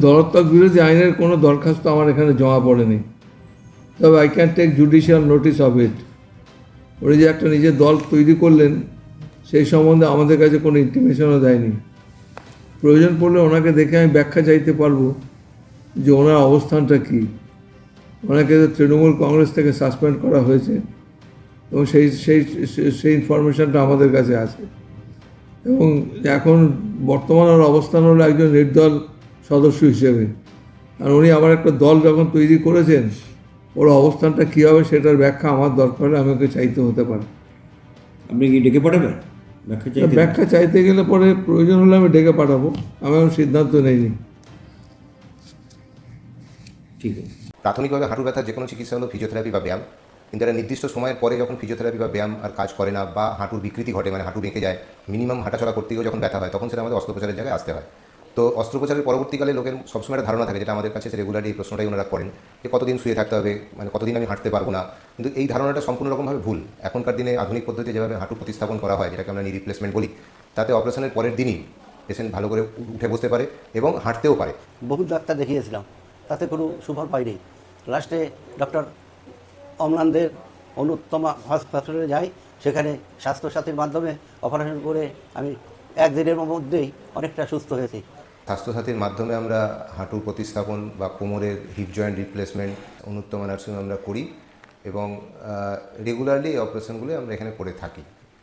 দলত্বক বিরোধী আইনের কোনো দরখাস্ত আমার এখানে জমা পড়েনি, তবে I can take judicial notice of it. উনি যে একটা নিজের দল তৈরি করলেন সেই সম্বন্ধে আমাদের কাছে কোনো ইন্টিমেশনও দেয়নি। প্রয়োজন পড়লে ওনাকে দেখে আমি ব্যাখ্যা চাইতে পারবো যে ওনার অবস্থানটা কী। ওনাকে তৃণমূল কংগ্রেস থেকে সাসপেন্ড করা হয়েছে এবং সেই সেই সেই ইনফরমেশানটা আমাদের কাছে আছে। এবং এখন বর্তমান ওর অবস্থান হলো একজন নির্দল সদস্য হিসেবে। আর উনি আবার একটা দল যখন তৈরি করেছেন, ওর অবস্থানটা কী হবে সেটার ব্যাখ্যা আমার দরকার হলে আমাকে চাইতে হতে পারে। আপনি কি ডেকে পাঠাবেন ব্যাখ্যা চাইতে গেলে পরে প্রয়োজন হলে আমি ডেকে পাঠাবো, আমি এখন সিদ্ধান্ত নেইনি। ঠিক আছে। প্রাথমিকভাবে হাঁটুর ব্যথার যে কোনো চিকিৎসা হলো ফিজিওথেরাপি বা ব্যায়াম, কিন্তু একটা নির্দিষ্ট সময়ের পরে যখন ফিজিওথেরাপি বা ব্যায়াম আর কাজ করে না বা হাঁটুর বিকৃতি ঘটে, মানে হাঁটু বেঁকে যায়, মিনিমাম হাঁটাচলা করতে গিয়েও যখন ব্যথা হয়, তখন সেটা আমাদের অস্ত্রোপচারের জায়গায় আসতে হয়। তো অস্ত্রোপচারের পরবর্তীকালে লোকের সবসময় একটা ধারণা থাকে, যেটা আমাদের কাছে রেগুলারলি এই প্রশ্নটাই ওনারা করেন, যে কতদিন শুয়ে থাকতে হবে, মানে কতদিন আমি হাঁটতে পারবো না। কিন্তু এই ধারণাটা সম্পূর্ণ রকমভাবে ভুল। এখনকার দিনে আধুনিক পদ্ধতিতে যেভাবে হাঁটু প্রতিস্থাপন করা হয়, যেটাকে আমরা নি রিপ্লেসমেন্ট বলি, তাতে অপারেশনের পরের দিনই পেশেন্ট ভালো করে উঠে বসতে পারে এবং হাঁটতেও পারে। বহু ডাক্তার দেখিয়েছিলাম, তাতে কোনো সুফল পাইনি। লাস্টে ডক্টর অমলানদের অনুত্তমা হসপিটালে যাই, সেখানে স্বাস্থ্যসাথীর মাধ্যমে অপারেশন করে আমি একদিনের মধ্যেই অনেকটা সুস্থ হয়েছি। স্বাস্থ্যসাথীর মাধ্যমে আমরা হাঁটুর প্রতিস্থাপন বা কোমরের hip joint replacement Anuttama nursing আমরা করি এবং রেগুলারলি এই অপারেশনগুলো আমরা এখানে করে থাকি।